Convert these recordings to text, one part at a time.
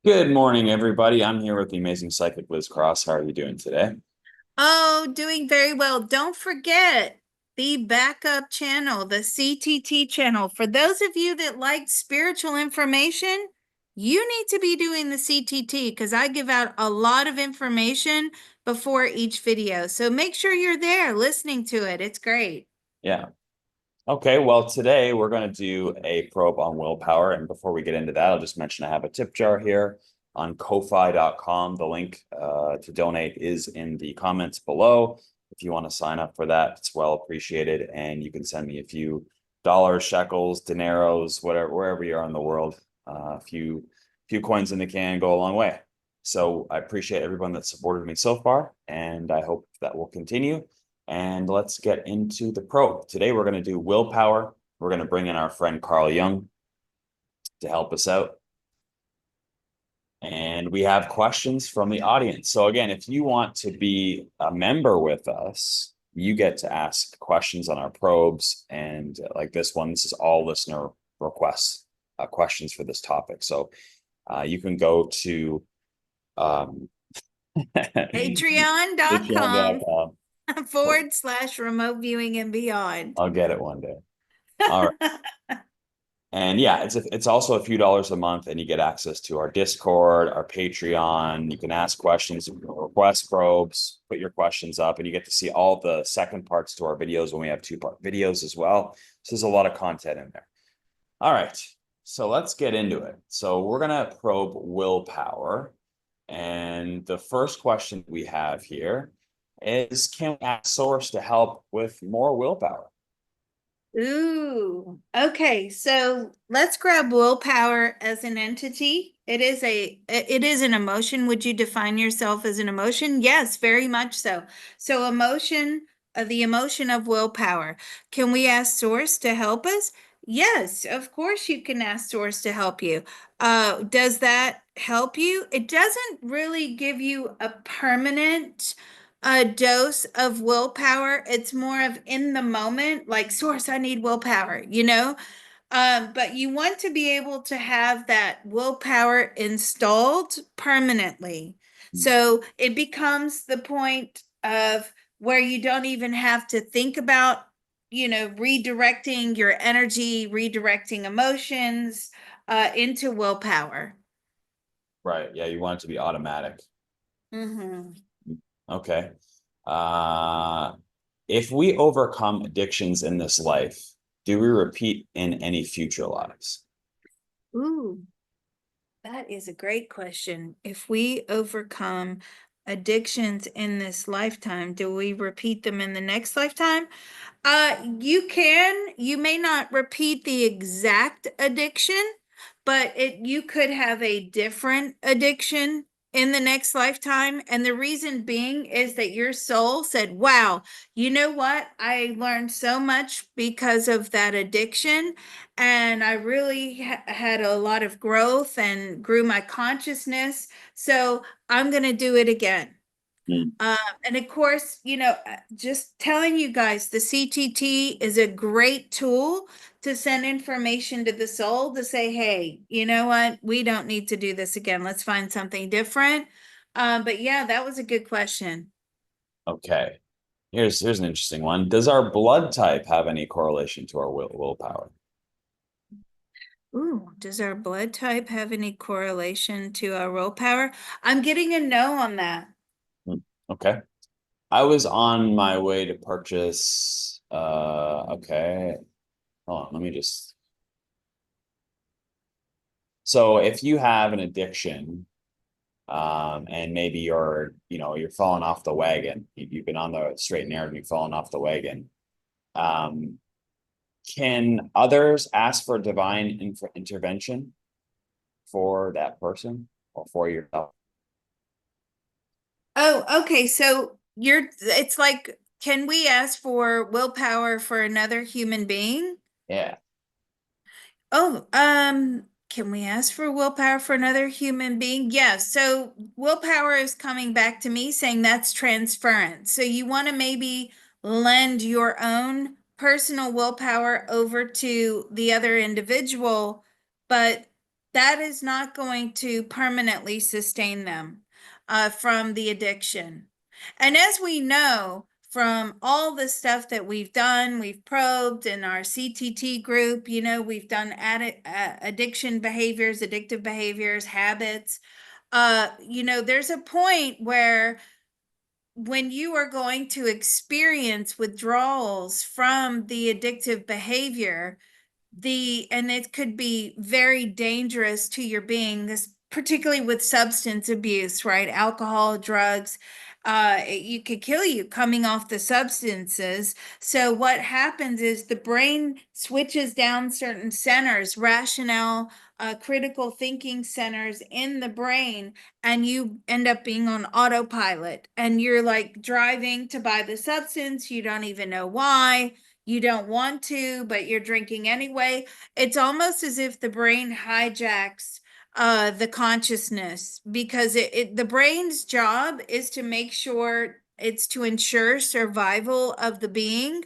Good morning, everybody. I'm here with the amazing psychic Liz Cross. How are you doing today? Oh, doing very well. Don't forget the backup channel, the CTT channel. For those of you that like spiritual information, you need to be doing the CTT because I give out a lot of information before each video. So make sure you're there listening to it. It's great. Yeah. Okay. Well, today we're going to do a probe on willpower. And before we get into that, I'll just mention I have a tip jar here on ko-fi.com. The link to donate is in the comments below. If you want to sign up for that, it's well appreciated. And you can send me a few dollars, shekels, dineros, whatever, wherever you are in the world. A few coins in the can go a long way. So I appreciate everyone that supported me so far, and I hope that will continue. And let's get into the probe. Today we're going to do willpower. We're going to bring in our friend Carl Jung to help us out. And we have questions from the audience. So again, if you want to be a member with us, you get to ask questions on our probes. And like this one, this is all listener requests, questions for this topic. So you can go to Patreon.com patreon.com. / remote viewing and beyond. I'll get it one day. All right. And yeah, it's also a few dollars a month, and you get access to our Discord, our Patreon. You can ask questions, request probes, put your questions up, and you get to see all the second parts to our videos when we have two-part videos as well. So there's a lot of content in there. All right, so let's get into it. So we're gonna probe willpower, and the first question we have here is, can we ask Source to help with more willpower? Ooh, okay. So let's grab willpower as an entity. It is an emotion. Would you define yourself as an emotion? Yes, very much so. So emotion, the emotion of willpower. Can we ask Source to help us? Yes, of course you can ask Source to help you. Does that help you? It doesn't really give you a permanent a dose of willpower. It's more of in the moment, like, Source, I need willpower, you know? But you want to be able to have that willpower installed permanently. So it becomes the point of where you don't even have to think about, redirecting your energy, redirecting emotions into willpower. Right. Yeah, you want it to be automatic. Mm-hmm. Okay. Uh, if we overcome addictions in this life, do we repeat in any future lives? Ooh. That is a great question. If we overcome addictions in this lifetime, do we repeat them in the next lifetime? You may not repeat the exact addiction, but you could have a different addiction in the next lifetime. And the reason being is that your soul said, wow, you know what? I learned so much because of that addiction. And I really had a lot of growth and grew my consciousness. So I'm going to do it again. Hmm. Um, and of course, just telling you guys, the CTT is a great tool to send information to the soul to say, hey, you know what? We don't need to do this again. Let's find something different. But yeah, that was a good question. Okay. Here's an interesting one. Does our blood type have any correlation to our willpower? Ooh, does our blood type have any correlation to our willpower? I'm getting a no on that. Hmm. Okay. I was on my way to purchase okay. Hold on, let me just so if you have an addiction, and maybe you're falling off the wagon. You've been on the straight and narrow and you've fallen off the wagon. Um, can others ask for divine intervention for that person or for yourself? Oh, okay. So it's like, can we ask for willpower for another human being? Yeah. Oh, can we ask for willpower for another human being? Yes. So willpower is coming back to me saying that's transference. So you want to maybe lend your own personal willpower over to the other individual, but that is not going to permanently sustain them from the addiction. And as we know from all the stuff that we've done, we've probed in our CTT group, we've done addiction behaviors, addictive behaviors, habits. There's a point where when you are going to experience withdrawals from the addictive behavior, and it could be very dangerous to your being, this particularly with substance abuse, right? Alcohol, drugs, you could kill you coming off the substances. So what happens is the brain switches down certain centers, rationale, critical thinking centers in the brain, and you end up being on autopilot, and you're like driving to buy the substance, you don't even know why, you don't want to, but you're drinking anyway. It's almost as if the brain hijacks the consciousness, because the brain's job is to make sure it's to ensure survival of the being.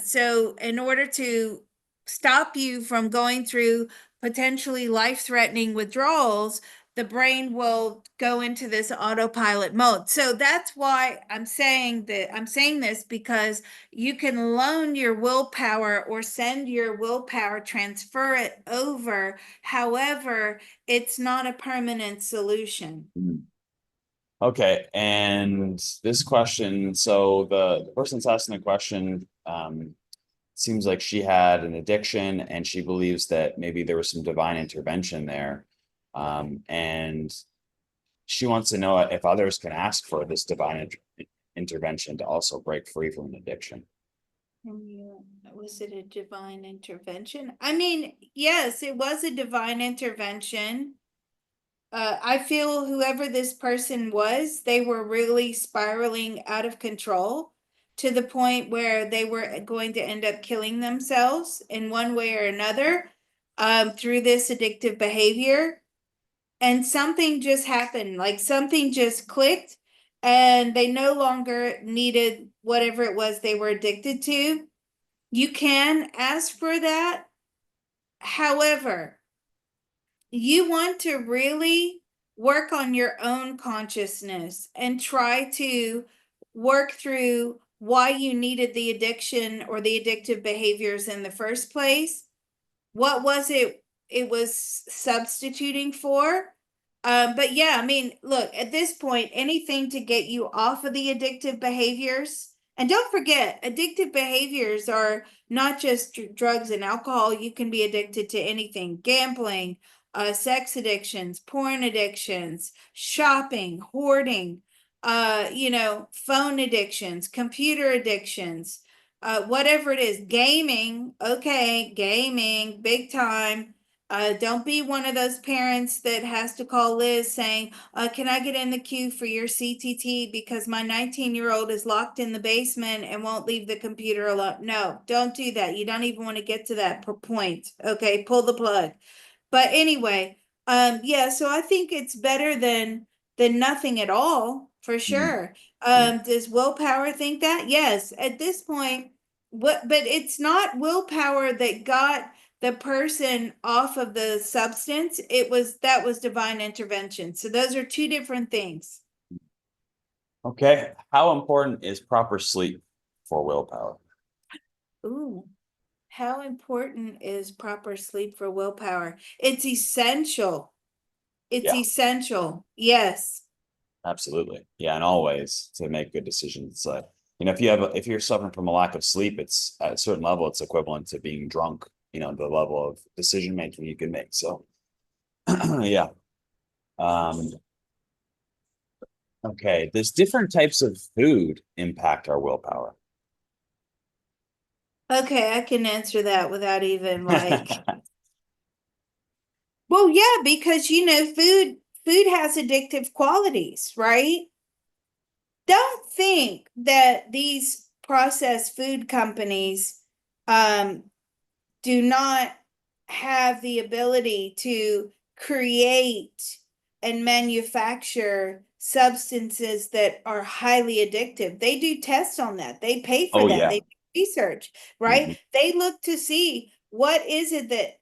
So in order to stop you from going through potentially life-threatening withdrawals, the brain will go into this autopilot mode. So that's why I'm saying this, because you can loan your willpower or send your willpower, transfer it over. However, it's not a permanent solution. Mm. Okay, and this question, so the person's asking the question, seems like she had an addiction and she believes that maybe there was some divine intervention there. And she wants to know if others can ask for this divine intervention to also break free from an addiction. Was it a divine intervention? I mean, yes, it was a divine intervention. I feel whoever this person was, they were really spiraling out of control to the point where they were going to end up killing themselves in one way or another through this addictive behavior. And something just happened, like something just clicked, and they no longer needed whatever it was they were addicted to. You can ask for that. However, you want to really work on your own consciousness and try to work through why you needed the addiction or the addictive behaviors in the first place. What was it was substituting for? But yeah, I mean, look, at this point, anything to get you off of the addictive behaviors. And don't forget, addictive behaviors are not just drugs and alcohol. You can be addicted to anything: gambling, sex addictions, porn addictions, shopping, hoarding, phone addictions, computer addictions, whatever it is, gaming. Okay, gaming, big time. Don't be one of those parents that has to call Liz saying, can I get in the queue for your CTT because my 19-year-old is locked in the basement and won't leave the computer alone? No, don't do that. You don't even want to get to that point. Okay, pull the plug. But anyway, yeah, so I think it's better than nothing at all, for Mm. sure. Mm. Does willpower think that? Yes, at this point, but it's not willpower that got the person off of the substance. That was divine intervention. So those are two different things. Okay, how important is proper sleep for willpower? Ooh, how important is proper sleep for willpower? It's essential. It's Yeah, essential. Yes. absolutely. Yeah, in all ways to make good decisions. If you're suffering from a lack of sleep, it's at a certain level, it's equivalent to being drunk, the level of decision making you can make. So yeah. Um, okay, there's different types of food impact our willpower. Okay, I can answer that without even like, well, yeah, because food has addictive qualities, right? Don't think that these processed food companies um do not have the ability to create and manufacture substances that are highly addictive. They do tests on that. They pay for Oh that. yeah. They do research, right? Mhm. They look to see what is it that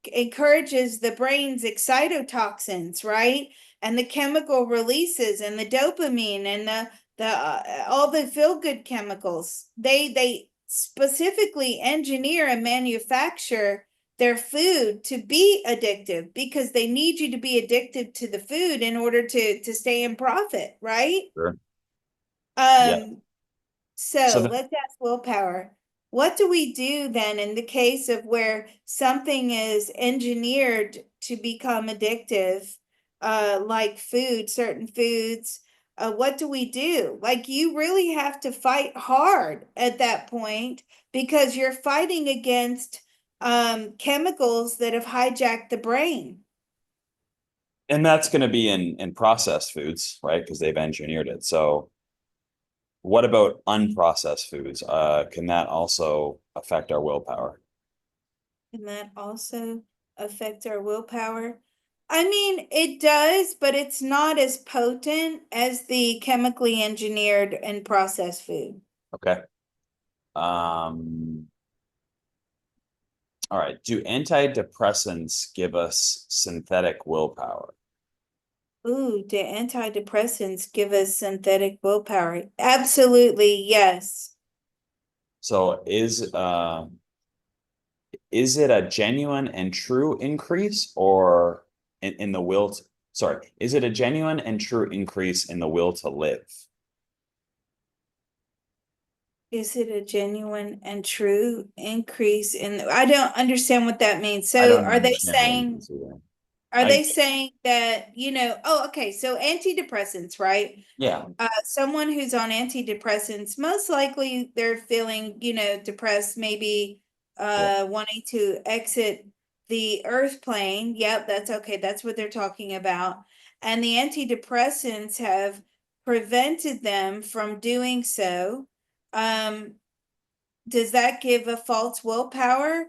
encourages the brain's excitotoxins, right? And the chemical releases and the dopamine and the all the feel good chemicals. They specifically engineer and manufacture their food to be addictive because they need you to be addicted to the food in order to stay in profit, right? Sure. Yeah. Um, So so let's ask willpower. What do we do then in the case of where something is engineered to become addictive, like food, certain foods? What do we do? Like you really have to fight hard at that point because you're fighting against chemicals that have hijacked the brain. and that's going to be in processed foods, right? Because they've engineered it. So what about unprocessed foods? Can that also affect our willpower? Can that also affect our willpower? I mean, it does, but it's not as potent as the chemically engineered and processed food. Okay. Um, all right. Do antidepressants give us synthetic willpower? Ooh, do antidepressants give us synthetic willpower? Absolutely, yes. So is it a genuine and true increase or in the will to, sorry, is it a genuine and true increase in the will to live? Is it a genuine and true increase in, I don't understand what that means. I So don't understand what it means either. are I they saying that, oh, okay, so antidepressants, right? yeah, Someone who's on antidepressants, most likely they're feeling, depressed, maybe yeah, wanting to exit the earth plane. Yep, that's okay. That's what they're talking about. And the antidepressants have prevented them from doing so. Um, does that give a false willpower?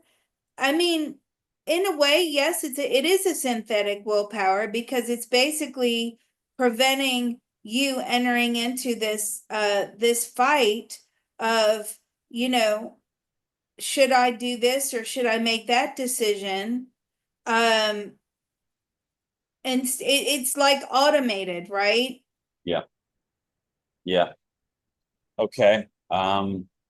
I mean, in a way, yes, it is a synthetic willpower because it's basically preventing you entering into this fight of, you know, should I do this or should I make that decision? Um, and it's like automated, right? yeah, yeah. Okay.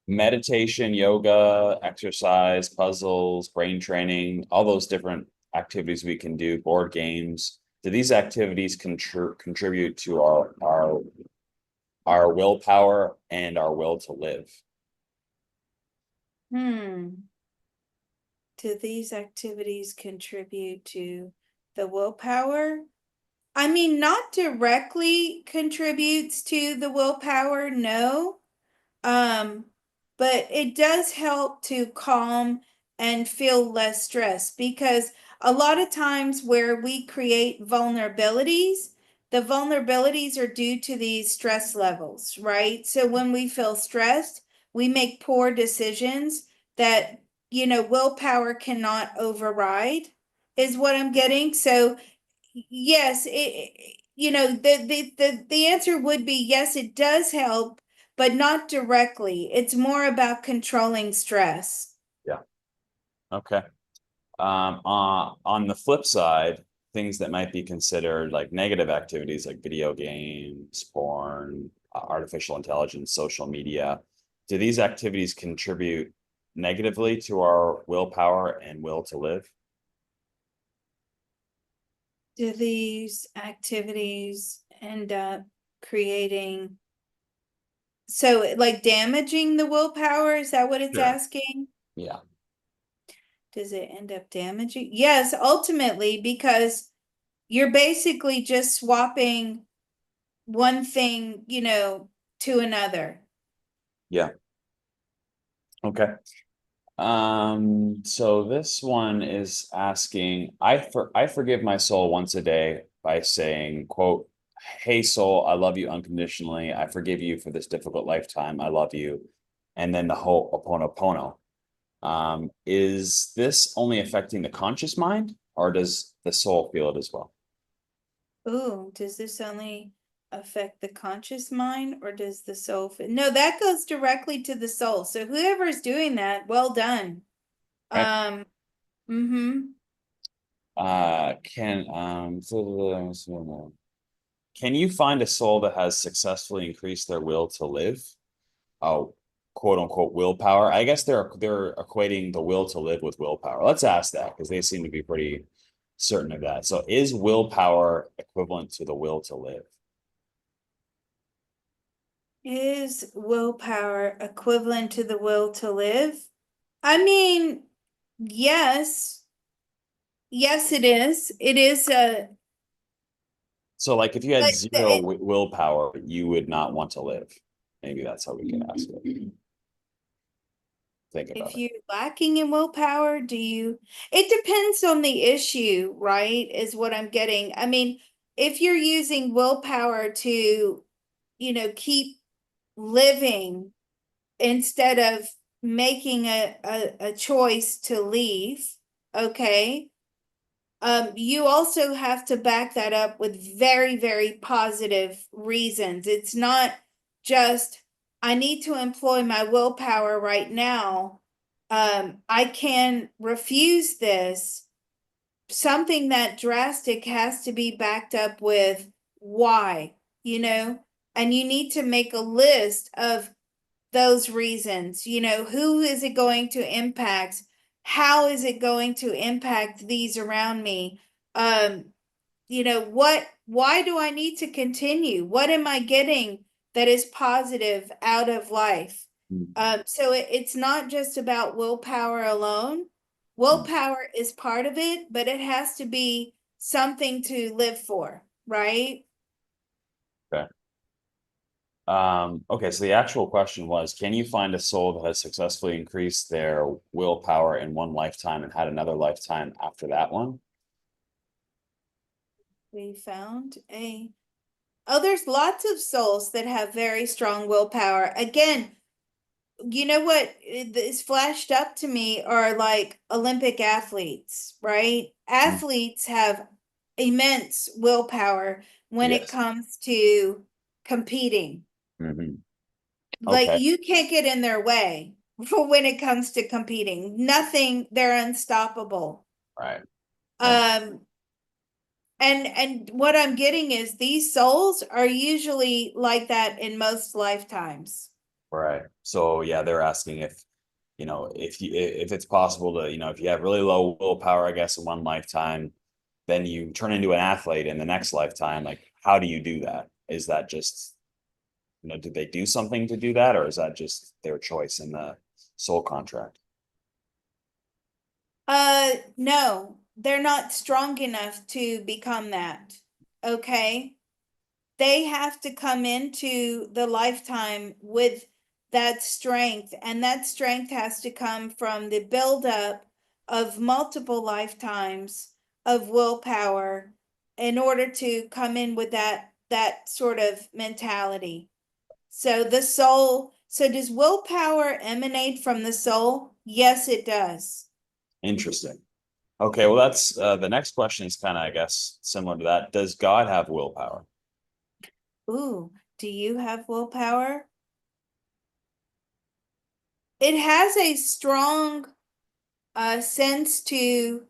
Meditation, yoga, exercise, puzzles, brain training, all those different activities we can do, board games. Do these activities contribute to our willpower and our will to live? Hmm. Do these activities contribute to the willpower? I mean, not directly contributes to the willpower, no. Um, but it does help to calm and feel less stress because a lot of times where we create vulnerabilities, the vulnerabilities are due to these stress levels, right? So when we feel stressed, we make poor decisions that, willpower cannot override, is what I'm getting. So yes, the answer would be yes, it does help, but not directly. It's more about controlling stress. Yeah. Okay. On the flip side, things that might be considered like negative activities like video games, porn, artificial intelligence, social media, do these activities contribute negatively to our willpower and will to live? Do these activities end up creating, so like damaging the willpower? Is that what it's Sure. asking? Yeah. Does it end up damaging? Yes, ultimately, because you're basically just swapping one thing, to another. Yeah. Okay. So this one is asking, I forgive my soul once a day by saying, quote, "Hey soul, I love you unconditionally. I forgive you for this difficult lifetime. I love you." And then the whole Oponopono. Is this only affecting the conscious mind, or does the soul feel it as well? Ooh, does this only affect the conscious mind or does the soul fit? No, that goes directly to the soul. So whoever's doing that, well done. right? Mm-hmm. Can you find a soul that has successfully increased their will to live? Oh, quote unquote willpower. I guess they're equating the will to live with willpower. Let's ask that because they seem to be pretty certain of that. So is willpower equivalent to the will to live? Is willpower equivalent to the will to live? I mean, yes. Yes, it is. It is So like if you had but zero willpower, you would not want to live. Maybe that's how we can ask it. Think about if it. you're lacking in willpower, it depends on the issue, right? Is what I'm getting. I mean, if you're using willpower to, keep living instead of making a choice to leave, okay? You also have to back that up with very, very positive reasons. It's not just, I need to employ my willpower right now. I can refuse this. Something that drastic has to be backed up with why, you know, and you need to make a list of those reasons. Who is it going to impact? How is it going to impact these around me? Um, why do I need to continue? What am I getting that is positive out of life? So it's not just about willpower alone. Willpower is part of it, but it has to be something to live for, right? Okay. Okay, so the actual question was, can you find a soul that has successfully increased their willpower in one lifetime and had another lifetime after that one? We found a Oh, there's lots of souls that have very strong willpower. Again, you know what is flashed up to me are like Olympic athletes, right? Mm. Athletes have immense willpower when it Yes. comes to competing. Hmm. Like Okay. you can't get in their way when it comes to competing. Nothing, they're unstoppable. Right. And Um, and what I'm getting is these souls are usually like that in most lifetimes. right. So yeah, they're asking if, if it's possible to, if you have really low willpower, I guess, in one lifetime, then you turn into an athlete in the next lifetime. Like, how do you do that? Is that just, did they do something to do that, or is that just their choice in the soul contract? No, they're not strong enough to become that. Okay? They have to come into the lifetime with that strength, and that strength has to come from the buildup of multiple lifetimes of willpower in order to come in with that sort of mentality. So does willpower emanate from the soul? Yes, it does. Interesting. Okay, well, that's the next question is kind of, I guess, similar to that. Does God have willpower? Ooh, do you have willpower? It has a strong sense to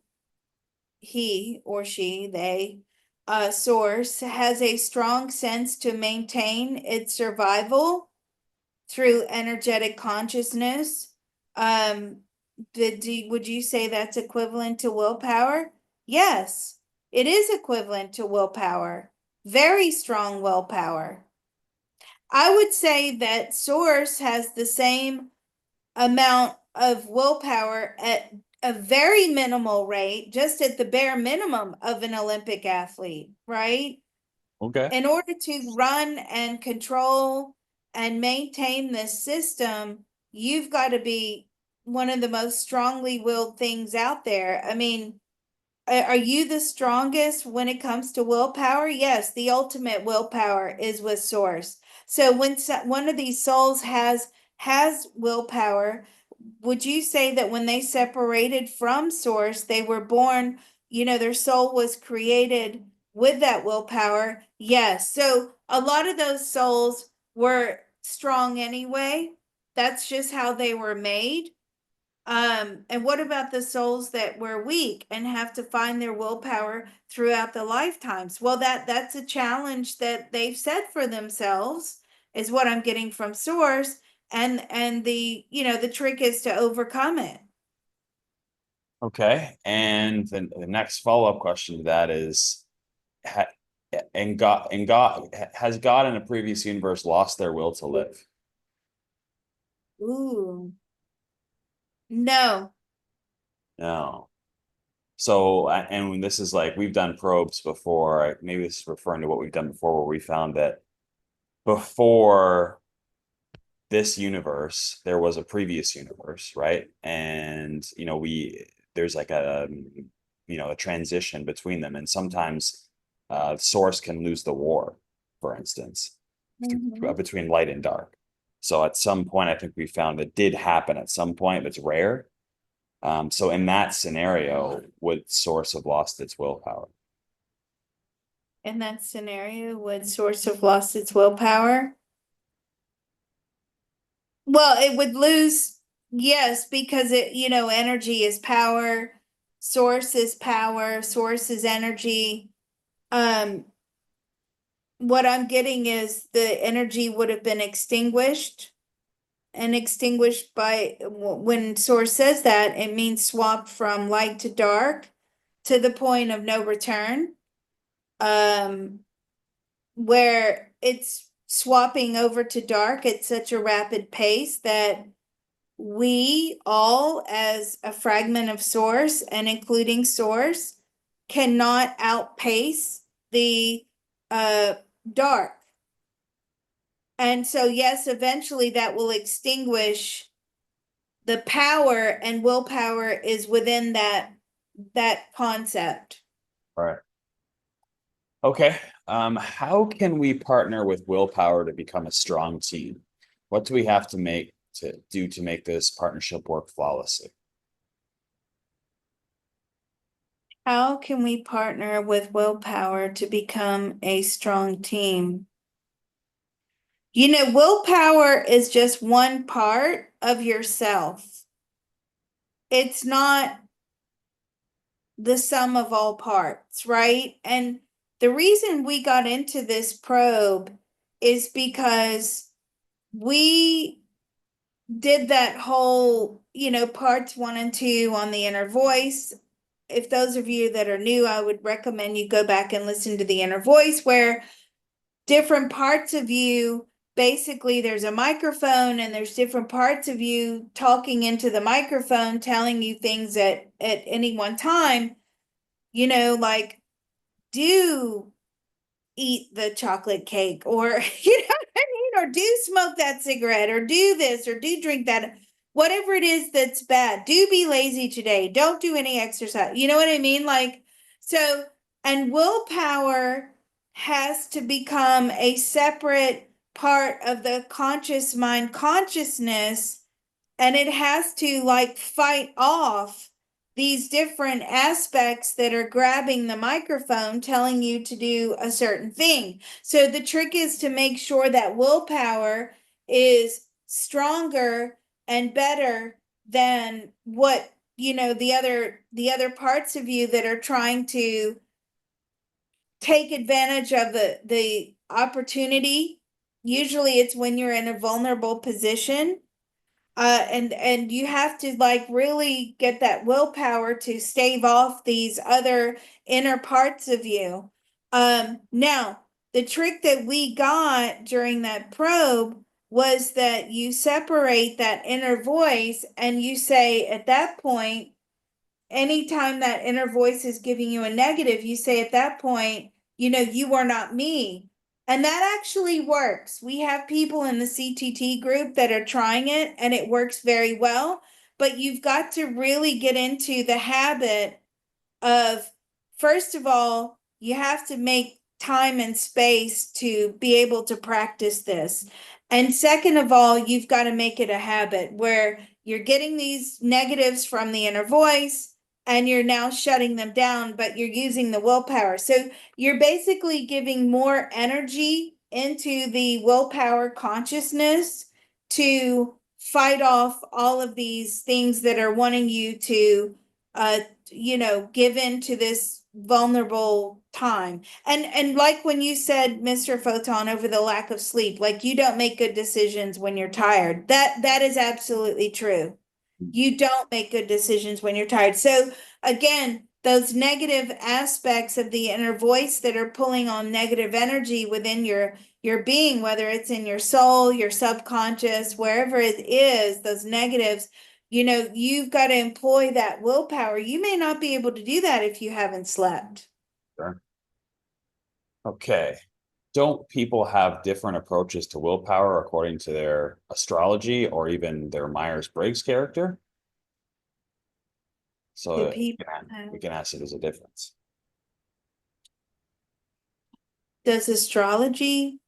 he or she, they, source has a strong sense to maintain its survival through energetic consciousness. Um, would you say that's equivalent to willpower? Yes, it is equivalent to willpower. Very strong willpower. I would say that source has the same amount of willpower at a very minimal rate, just at the bare minimum of an Olympic athlete, right? Okay. In order to run and control and maintain this system, you've got to be one of the most strongly willed things out there. I mean, are you the strongest when it comes to willpower? Yes, the ultimate willpower is with source. So when one of these souls has willpower, would you say that when they separated from source, they were born, their soul was created with that willpower? Yes. So a lot of those souls were strong anyway. That's just how they were made. And what about the souls that were weak and have to find their willpower throughout the lifetimes? Well, that's a challenge that they've set for themselves, is what I'm getting from source. And the trick is to overcome it. Okay, and then the next follow-up question to that is, ha God has God in a previous universe lost their will to live? Ooh, no. No. So, and when this is like, we've done probes before, maybe this is referring to what we've done before, where we found that before this universe, there was a previous universe, right? And, there's like a transition between them. And sometimes Source can lose the war, for instance, Mhm. between light and dark. So at some point, I think we found it did happen at some point, but it's rare. So in that scenario, would Source have lost its willpower? In that scenario, would source have lost its willpower? Well, it would lose, yes, because energy is power, source is energy. Um, what I'm getting is the energy would have been extinguished, and extinguished by, when source says that, it means swapped from light to dark to the point of no return. Um, where it's swapping over to dark at such a rapid pace that we all, as a fragment of source and including source, cannot outpace the uh dark. And so, yes, eventually that will extinguish the power, and willpower is within that concept. All right. Okay. How can we partner with Willpower to become a strong team? What do we have to make this partnership work flawlessly? How can we partner with willpower to become a strong team? Willpower is just one part of yourself. It's not the sum of all parts, right? And the reason we got into this probe is because we did that whole, parts 1 and 2 on the inner voice. If those of you that are new, I would recommend you go back and listen to the inner voice, where different parts of you, basically there's a microphone and there's different parts of you talking into the microphone, telling you things at any one time, like, do eat the chocolate cake, or what I mean, or do smoke that cigarette, or do this, or do drink that, whatever it is that's bad. Do be lazy today, don't do any exercise, you know what I mean? Like, so, and willpower has to become a separate part of the conscious mind consciousness, and it has to like fight off these different aspects that are grabbing the microphone telling you to do a certain thing. So the trick is to make sure that willpower is stronger and better than what, the other parts of you that are trying to take advantage of the opportunity. Usually it's when you're in a vulnerable position, and you have to like really get that willpower to stave off these other inner parts of you. Now, the trick that we got during that probe was that you separate that inner voice, and you say at that point, anytime that inner voice is giving you a negative, you say at that point, you are not me. And that actually works. We have people in the CTT group that are trying it, and it works very well. But you've got to really get into the habit of, first of all, you have to make time and space to be able to practice this. And second of all, you've got to make it a habit where you're getting these negatives from the inner voice and you're now shutting them down, but you're using the willpower. So you're basically giving more energy into the willpower consciousness to fight off all of these things that are wanting you to, uh, give in to this vulnerable time. And like when you said, Mr. Photon, over the lack of sleep, like you don't make good decisions when you're tired. That is absolutely true. You don't make good decisions when you're tired. So again, those negative aspects of the inner voice that are pulling on negative energy within your being, whether it's in your soul, your subconscious, wherever it is, those negatives, you've got to employ that willpower. You may not be able to do that if you haven't slept. Sure. Okay. Don't people have different approaches to willpower according to their astrology or even their Myers-Briggs character? Do So people we have, can ask if there's a difference. does astrology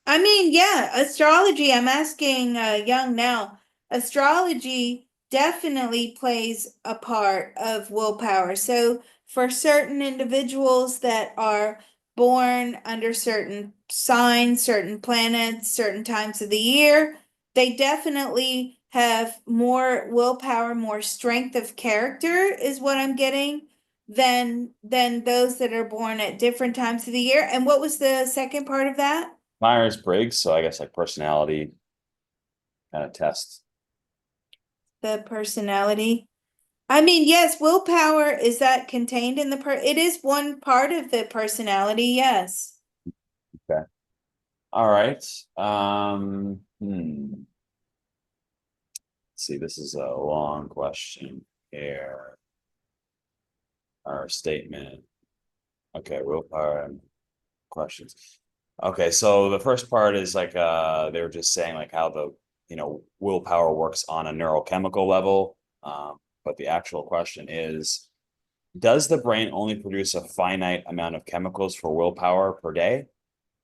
I mean, yeah, astrology. I'm asking Jung now. Astrology definitely plays a part of willpower. So, for certain individuals that are born under certain signs, certain planets, certain times of the year, they definitely have more willpower, more strength of character, is what I'm getting, than those that are born at different times of the year. And what was the second part of that? Myers-Briggs, so I guess like personality kind of test. The personality. I mean, yes, willpower, is that contained in it is one part of the personality, yes. Okay. All right. Let's see, this is a long question here. Our statement. Okay, willpower and questions. Okay, so the first part is like they were just saying like how the willpower works on a neurochemical level. But the actual question is, does the brain only produce a finite amount of chemicals for willpower per day?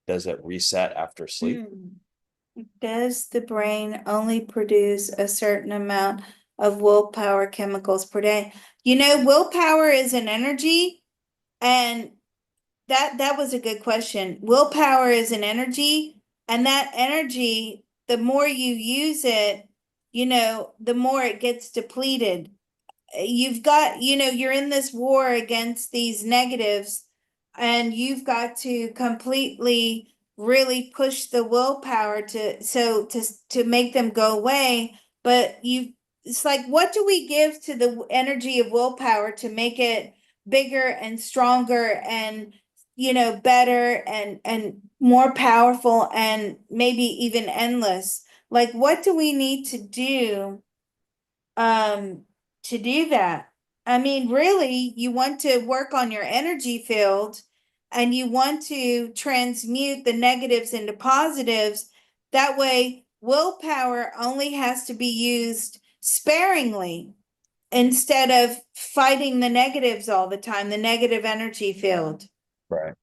Does it reset after sleep? Hmm. Does the brain only produce a certain amount of willpower chemicals per day? Willpower is an energy, and that was a good question. Willpower is an energy, and that energy, the more you use it, the more it gets depleted. You've got, you're in this war against these negatives, and you've got to completely really push the willpower to make them go away. But it's like, what do we give to the energy of willpower to make it bigger and stronger and better and more powerful and maybe even endless? Like, what do we need um to do that? I mean, really, you want to work on your energy field, and you want to transmute the negatives into positives. That way, willpower only has to be used sparingly instead of fighting the negatives all the time, the negative energy field. Right.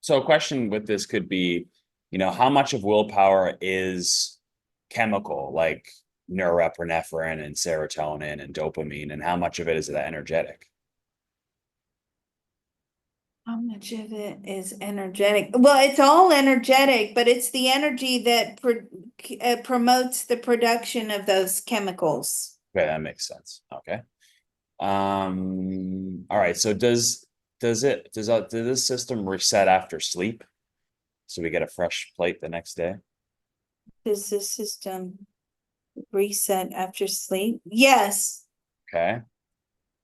So a question with this could be, how much of willpower is chemical, like norepinephrine and serotonin and dopamine, and how much of it is that energetic? How much of it is energetic? Well, it's all energetic, but it's the energy that promotes the production of those chemicals. Okay, that makes sense. Okay. All right. So does this system reset after sleep? So we get a fresh plate the next day? Does the system reset after sleep? Yes. Okay.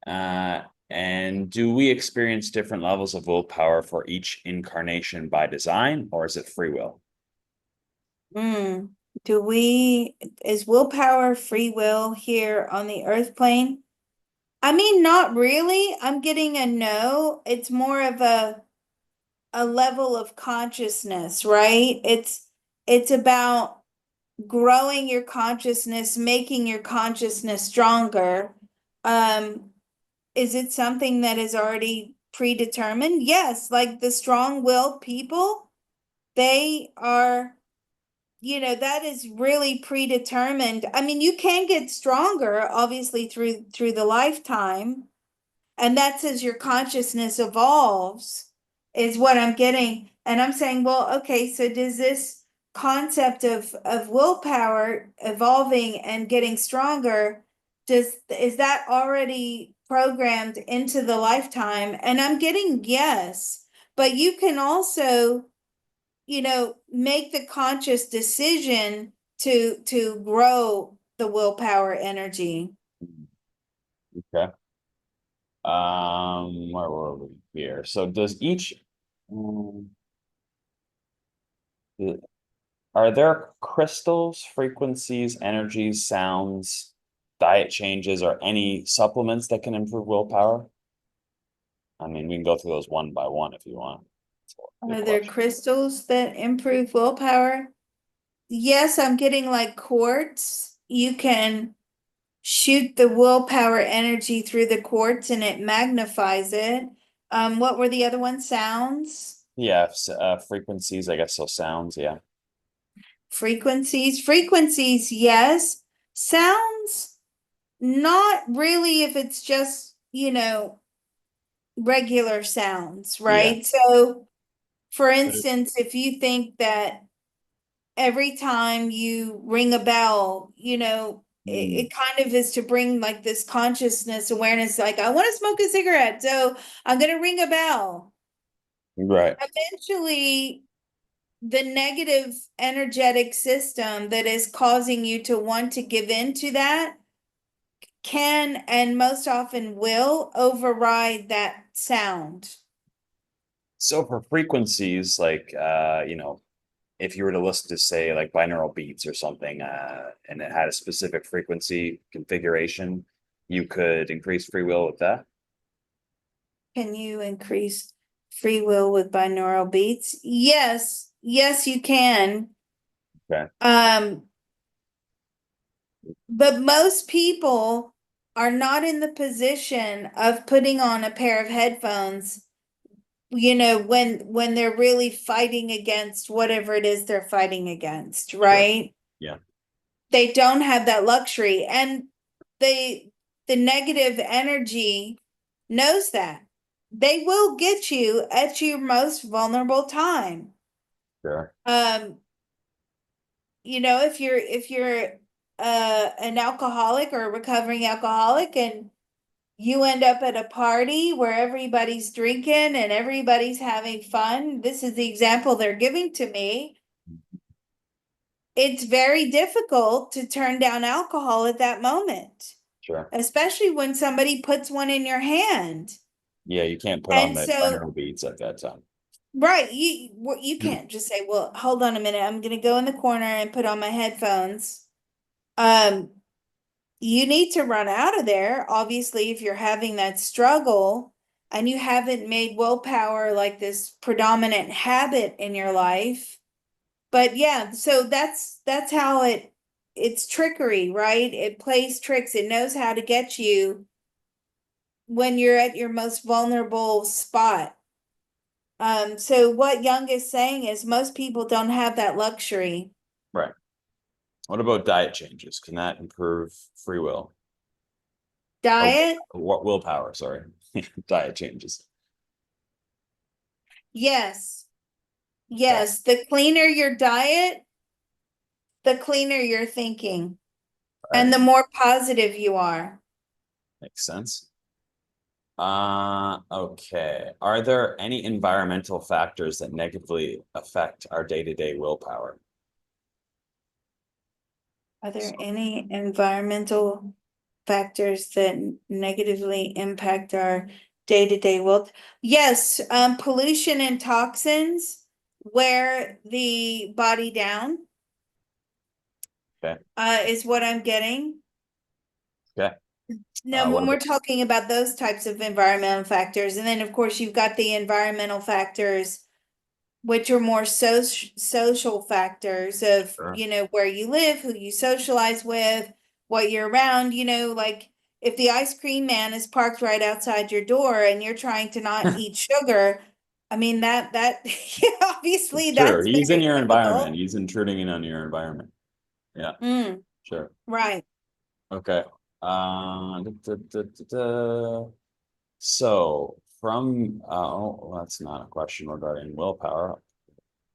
Uh, and do we experience different levels of willpower for each incarnation by design, or is it free will? Mm. Is willpower free will here on the earth plane? I mean, not really. I'm getting a no. It's more of a level of consciousness, right? It's about growing your consciousness, making your consciousness stronger. Um, is it something that is already predetermined? Yes, like the strong-willed people, they are, that is really predetermined. I mean, you can get stronger, obviously, through the lifetime, and that's as your consciousness evolves, is what I'm getting. And I'm saying, well, okay, so does this concept of willpower evolving and getting stronger, is that already programmed into the lifetime? And I'm getting yes, but you can also, make the conscious decision to grow the willpower energy. Okay. Where were we here? So does each um, are there crystals, frequencies, energies, sounds, diet changes, or any supplements that can improve willpower? I mean, we can go through those one by one if you want. Good Are there question. crystals that improve willpower? Yes, I'm getting like quartz. You can shoot the willpower energy through the quartz and it magnifies it. What were the other ones? Sounds, Yeah, frequencies, I guess so sounds, yeah. frequencies, yes. Sounds, not really if it's just, regular sounds, Yeah. right? So, for But it- instance, if you think that every time you ring a bell, Mm, it kind of is to bring like this consciousness awareness, like, I want to smoke a cigarette, so I'm going to ring a bell. right. Eventually, the negative energetic system that is causing you to want to give in to that can and most often will override that sound. So for frequencies, like if you were to listen to say like binaural beats or something, and it had a specific frequency configuration, you could increase free will with that. Can you increase free will with binaural beats? Yes, yes, you can. Okay. Um, but most people are not in the position of putting on a pair of headphones, when they're really fighting against whatever it is they're fighting against, Sure. right? Yeah. They don't have that luxury. And they the negative energy knows that. They will get you at your most vulnerable time. Sure. Um, if you're an alcoholic or a recovering alcoholic and you end up at a party where everybody's drinking and everybody's having fun, this is the example they're giving to me. It's very difficult to turn down alcohol at that moment, Sure. especially when somebody puts one in your hand. Yeah, you can't put on And the so, binaural beats at that time. right, you can't just say, "Well, hold on a minute, I'm gonna go in the corner and put on my headphones." Um, you need to run out of there, obviously, if you're having that struggle and you haven't made willpower like this predominant habit in your life. But yeah, so that's how it's trickery, right? It plays tricks. It knows how to get you when you're at your most vulnerable spot. So what Jung is saying is most people don't have that luxury. Right. What about diet changes? Can that improve free will? Or Diet, what willpower, sorry. Diet changes. yes. Okay. Yes, the cleaner your diet, the cleaner your thinking All and right. the more positive you are. Makes sense. Okay. Are there any environmental factors that negatively affect our day-to-day willpower? Are there any environmental factors that negatively impact our day-to-day world? Yes, pollution and toxins wear the body down, Okay. is what I'm getting. Okay. Now, What when we're about talking about those types of environmental factors, and then of course you've got the environmental factors which are more social factors of, sure. where you live, who you socialize with, what you're around, like if the ice cream man is parked right outside your door and you're trying to not eat sugar, I mean that yeah, obviously Sure. that's He's in very your environment. difficult. He's intruding in on your environment. Yeah, Mm, sure. right. Okay. So from oh, well, that's not a question regarding willpower.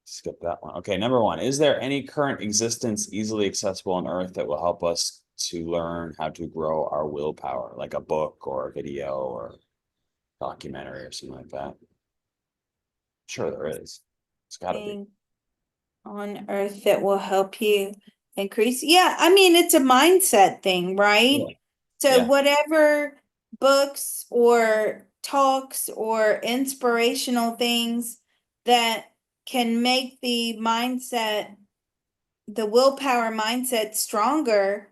skip that one. Okay, number one, is there any current existence easily accessible on Earth that will help us to learn how to grow our willpower, like a book or a video or documentary or something like that? Sure, there is. It's got to be. Thing on earth that will help you increase. Yeah, I mean, it's a mindset thing, right? Yeah. So Yeah, whatever books or talks or inspirational things that can make the mindset, the willpower mindset stronger,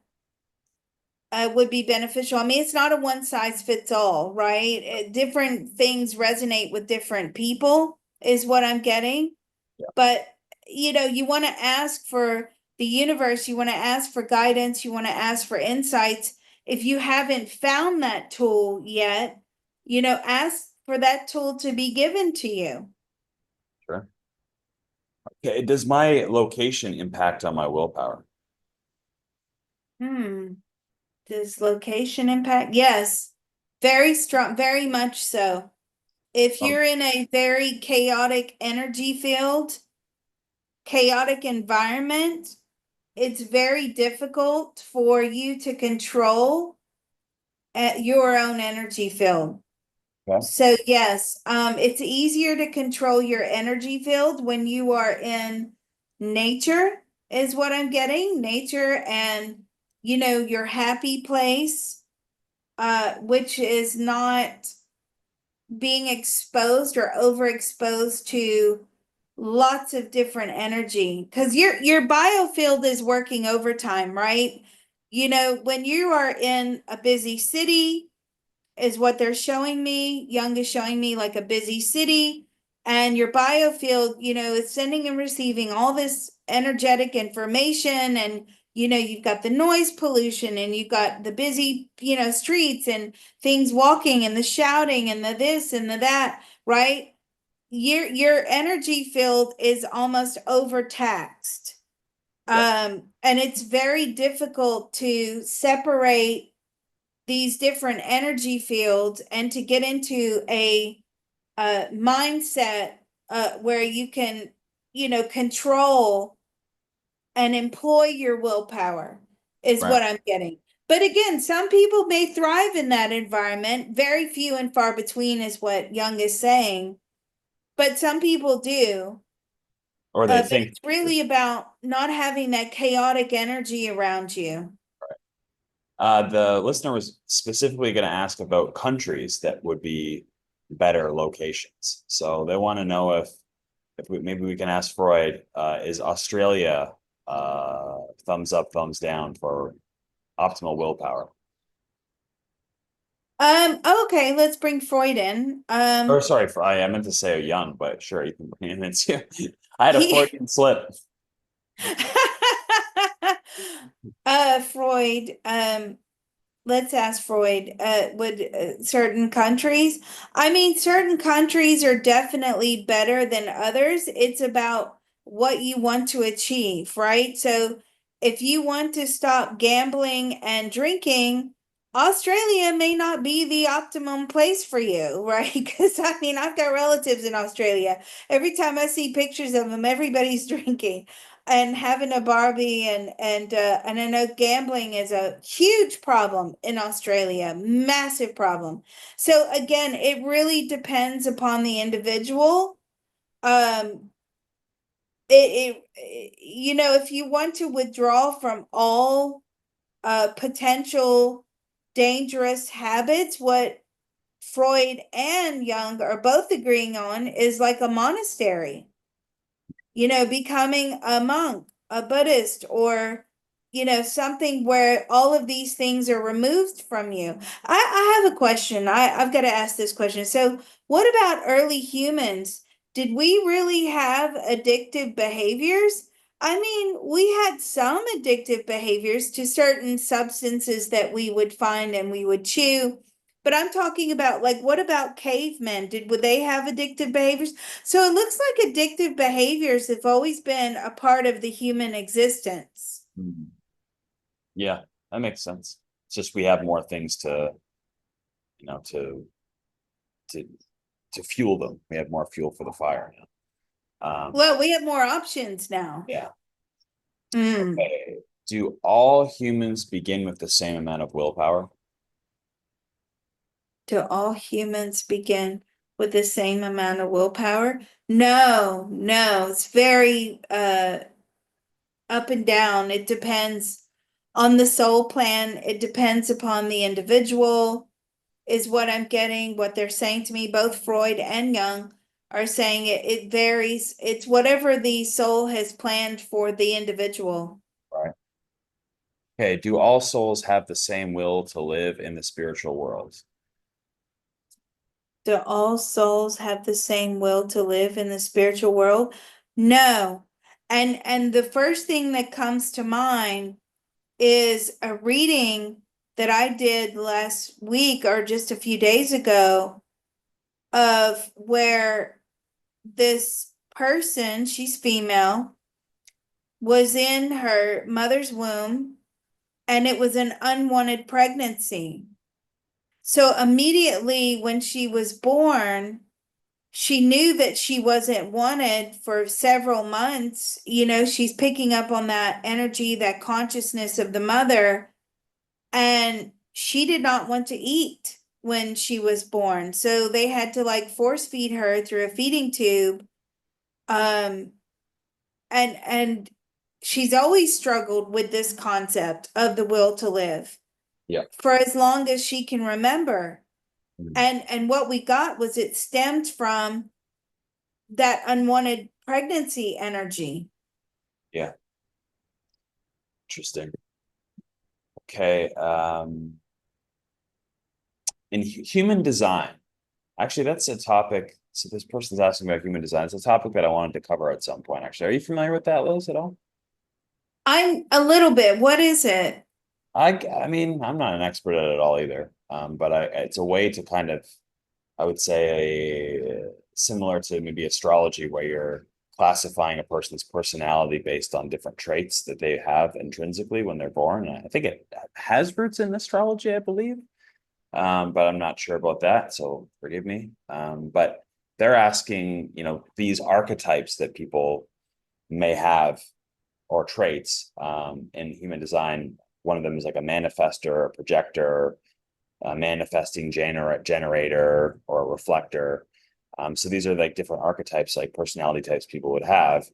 would be beneficial. I mean, it's not a one size fits all, right? Different things resonate with different people, is what I'm getting. yeah, But you want to ask for the universe, you want to ask for guidance, you want to ask for insights. If you haven't found that tool yet, ask for that tool to be given to you. sure. Okay, does my location impact on my willpower? Hmm. Does location impact? Yes. Very strong, very much so. If Um, you're in a very chaotic energy field, chaotic environment, it's very difficult for you to control at your own energy field. okay, So yes, it's easier to control your energy field when you are in nature, is what I'm getting. Nature and your happy place, which is not being exposed or overexposed to lots of different energy, because your biofield is working overtime, right? When you are in a busy city, is what they're showing me. Jung is showing me like a busy city, and your biofield, is sending and receiving all this energetic information, and you've got the noise pollution, and you've got the busy, streets and things walking, and the shouting, and the this and the that, right? Your energy field is almost overtaxed. yeah, And it's very difficult to separate these different energy fields and to get into a mindset, where you can, control and employ your willpower, is right. what I'm getting. But again, some people may thrive in that environment. Very few and far between is what Jung is saying. But some people do. Or they But think it's really about not having that chaotic energy around you. the listener was specifically going to ask about countries that would be better locations. So they want to know if maybe we can ask Freud, is Australia thumbs up, thumbs down for optimal willpower? Okay, let's bring Freud in. Or sorry, I meant to say Young, but sure, you can bring him in too. I had a He Freudian slip. Freud, let's ask Freud, would certain countries, I mean, certain countries are definitely better than others. It's about what you want to achieve, right? So if you want to stop gambling and drinking, Australia may not be the optimum place for you, right? Because I mean, I've got relatives in Australia. Every time I see pictures of them, everybody's drinking and having a Barbie, and I know gambling is a huge problem in Australia, massive problem. So again, it really depends upon the individual. Um, if you want to withdraw from all potential dangerous habits, what Freud and Jung are both agreeing on is like a monastery, becoming a monk, a Buddhist, or, something where all of these things are removed from you. I have a question. I've got to ask this question. So, what about early humans? Did we really have addictive behaviors? I mean, we had some addictive behaviors to certain substances that we would find and we would chew. But I'm talking about, like, what about cavemen? Would they have addictive behaviors? So it looks like addictive behaviors have always been a part of the human existence. Hmm. Yeah, that makes sense. It's just we have more things you know, to to fuel them. We have more fuel for the fire now. Well, we have more options now. Yeah. Mm. Okay. Do all humans begin with the same amount of willpower? Do all humans begin with the same amount of willpower? No, no, it's very up and down. It depends on the soul plan. It depends upon the individual, is what I'm getting, what they're saying to me. Both Freud and Jung are saying it varies. It's whatever the soul has planned for the individual. Right. Okay. Do all souls have the same will to live in the spiritual world? Do all souls have the same will to live in the spiritual world? No. And the first thing that comes to mind is a reading that I did last week or just a few days ago of where this person, she's female, was in her mother's womb and it was an unwanted pregnancy. So immediately when she was born, she knew that she wasn't wanted for several months. You know, she's picking up on that energy, that consciousness of the mother, and she did not want to eat when she was born. So they had to like force feed her through a feeding tube. Um, and she's always struggled with this concept of the will to live Yeah. for as long as she can remember. Mm. And what we got was it stemmed from that unwanted pregnancy energy. Yeah. Interesting. Okay. In human design, actually, that's a topic. So this person's asking about human design. It's a topic that I wanted to cover at some point, actually. Are you familiar with that, Liz, at all? I'm a little bit. What is it? I mean, I'm not an expert at it all either. But it's a way to kind of, I would say, similar to maybe astrology, where you're classifying a person's personality based on different traits that they have intrinsically when they're born. And I think it has roots in astrology, I believe. But I'm not sure about that, so forgive me. But they're asking, these archetypes that people may have or traits in human design. One of them is like a manifester, a projector, a manifesting generator, or a reflector. So these are like different archetypes, like personality types people would have.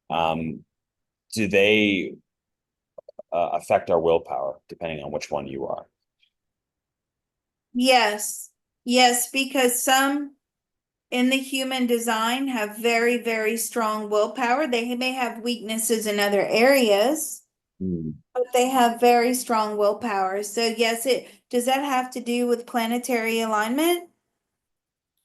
Um, do they affect our willpower depending on which one you are? Yes. Yes, because some in the human design have very, very strong willpower. They may have weaknesses in other areas, Hmm. but they have very strong willpower. So yes, it does that have to do with planetary alignment?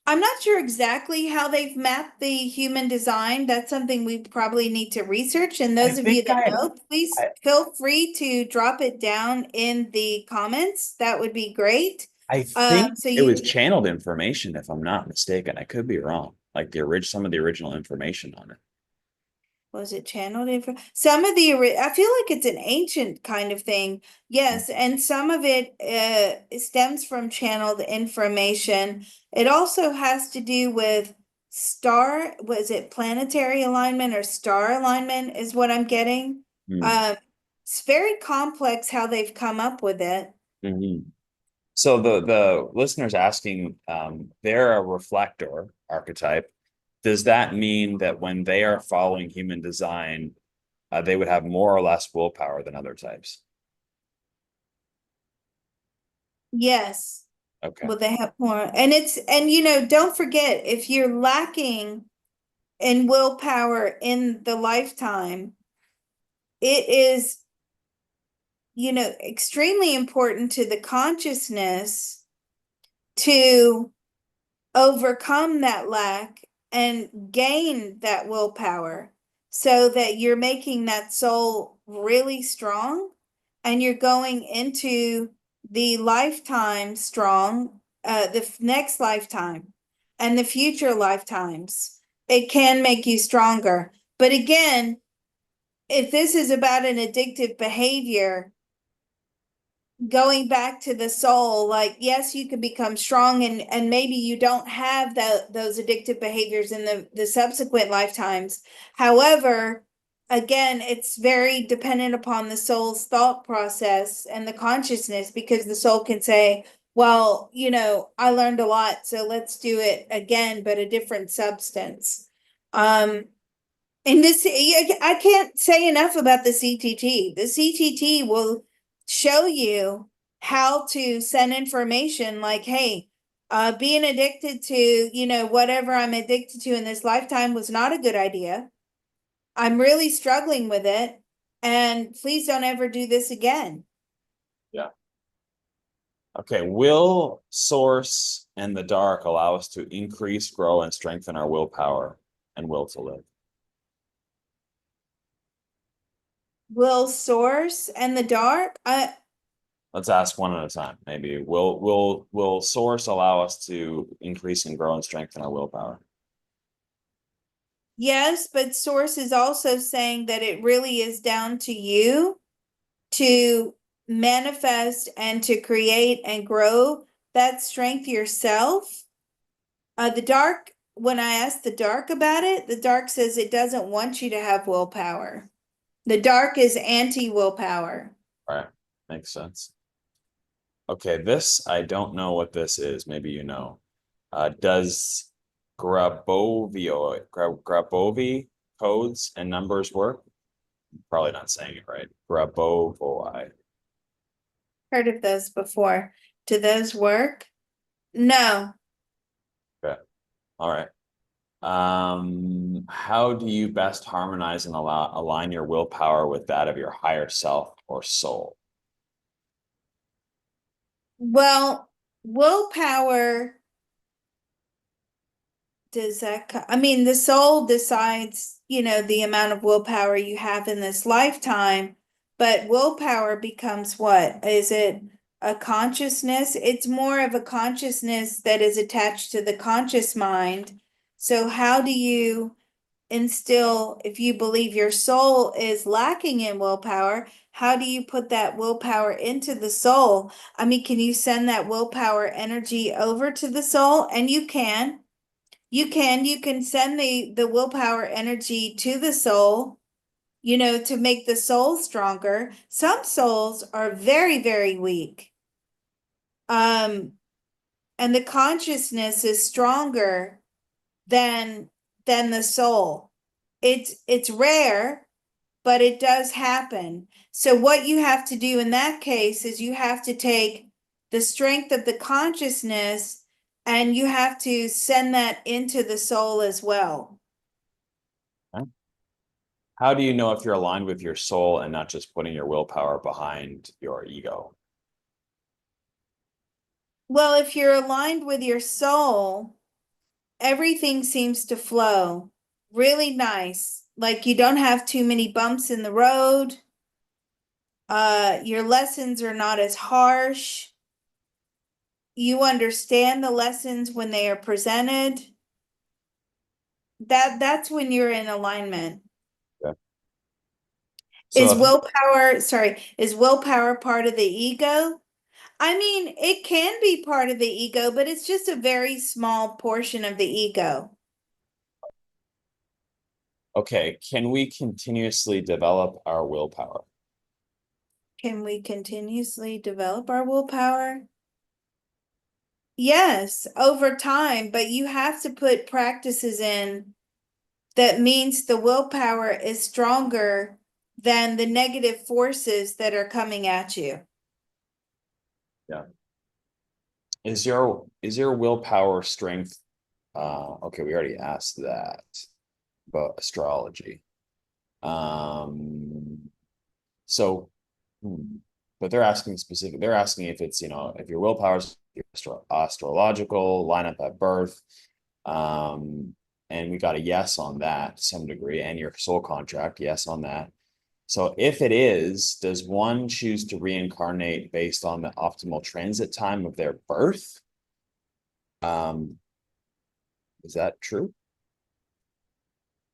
I'm not sure exactly how they've mapped the human design. That's something we probably need to research. And I those of you think that know, please I, feel free to drop it down in the comments. That would be great. I think So it was you channeled information, if I'm not mistaken. I could be wrong. Like some of the original information on it. was it channeled info? Some of the I feel like it's an ancient kind of thing. Yes, and some of it stems from channeled information. It also has to do with was it planetary alignment or star alignment is what I'm getting. Hmm. Um, it's very complex how they've come up with it. Mhm. So the listeners asking, they're a reflector archetype. Does that mean that when they are following human design, they would have more or less willpower than other types? Yes. Okay. Well, they have more. And don't forget if you're lacking in willpower in the lifetime, it is, extremely important to the consciousness to overcome that lack and gain that willpower so that you're making that soul really strong and you're going into the lifetime strong, the next lifetime and the future lifetimes. It can make you stronger. But again, if this is about an addictive behavior, going back to the soul, like, yes, you can become strong and maybe you don't have those addictive behaviors in the subsequent lifetimes. However, again, it's very dependent upon the soul's thought process and the consciousness, because the soul can say, well, I learned a lot, so let's do it again, but a different substance. And this, I can't say enough about the CTT. The CTT will show you how to send information like, hey, being addicted to, whatever I'm addicted to in this lifetime was not a good idea. I'm really struggling with it. And please don't ever do this again. Yeah. Okay. Will, source, and the dark allow us to increase, grow, and strengthen our willpower and will to live? Will source and the dark? Let's ask one at a time. Maybe will source allow us to increase and grow and strengthen our willpower? Yes, but source is also saying that it really is down to you to manifest and to create and grow that strength yourself. The dark, when I asked the dark about it, the dark says it doesn't want you to have willpower. The dark is anti-willpower. Right. Makes sense. Okay, this, I don't know what this is. Maybe you know. Does Grabovoi codes and numbers work? Probably not saying it right. Grabovoi. Heard of those before. Do those work? No. Okay. All right. How do you best harmonize and align your willpower with that of your higher self or soul? Well, willpower does that I mean, the soul decides, the amount of willpower you have in this lifetime, but willpower becomes what? Is it a consciousness? It's more of a consciousness that is attached to the conscious mind. So how do you instill, if you believe your soul is lacking in willpower, how do you put that willpower into the soul? I mean, can you send that willpower energy over to the soul? And you can. You can send the willpower energy to the soul, to make the soul stronger. Some souls are very, very weak. Um, and the consciousness is stronger than the soul. It's rare, but it does happen. So what you have to do in that case is you have to take the strength of the consciousness and you have to send that into the soul as well. Okay. How do you know if you're aligned with your soul and not just putting your willpower behind your ego? Well, if you're aligned with your soul, everything seems to flow really nice. Like you don't have too many bumps in the road. Your lessons are not as harsh. You understand the lessons when they are presented. That's when you're in alignment. Okay. So Is if willpower, sorry, is willpower part of the ego? I mean, it can be part of the ego, but it's just a very small portion of the ego. Okay, can we continuously develop our willpower? Can we continuously develop our willpower? Yes, over time, but you have to put practices in that means the willpower is stronger than the negative forces that are coming at you. Yeah. Is your willpower strength okay, we already asked that about astrology. Um so but they're asking if it's, if your willpower's astrological, line up at birth. And we got a yes on that to some degree, and your soul contract, yes on that. So if it is, does one choose to reincarnate based on the optimal transit time of their birth? Um, is that true?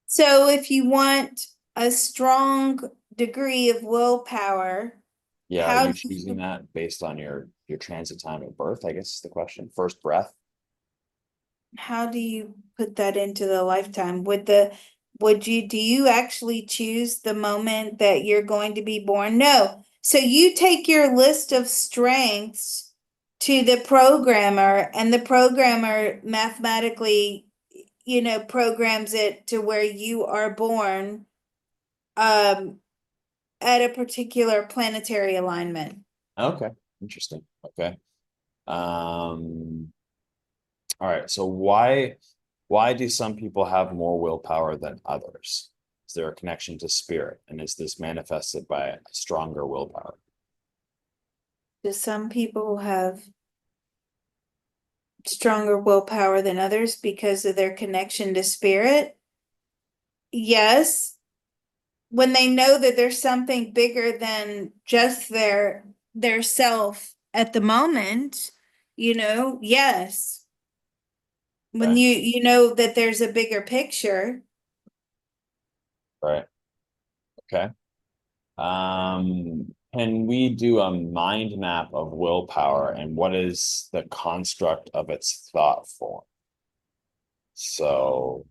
So if you want a strong degree of willpower, Yeah, are How you do choosing you, that based on your transit time at birth, I guess is the question. First breath? how do you put that into the lifetime? Do you actually choose the moment that you're going to be born? No. So you take your list of strengths to the programmer, and the programmer mathematically, programs it to where you are born um at a particular planetary alignment. Okay, interesting. Okay. All right. So why do some people have more willpower than others? Is there a connection to spirit? And is this manifested by a stronger willpower? Do some people have stronger willpower than others because of their connection to spirit? Yes, when they know that there's something bigger than just their self at the moment, yes. When Okay. you know that there's a bigger picture. Right. Okay. Can we do a mind map of willpower and what is the construct of its thought form? So,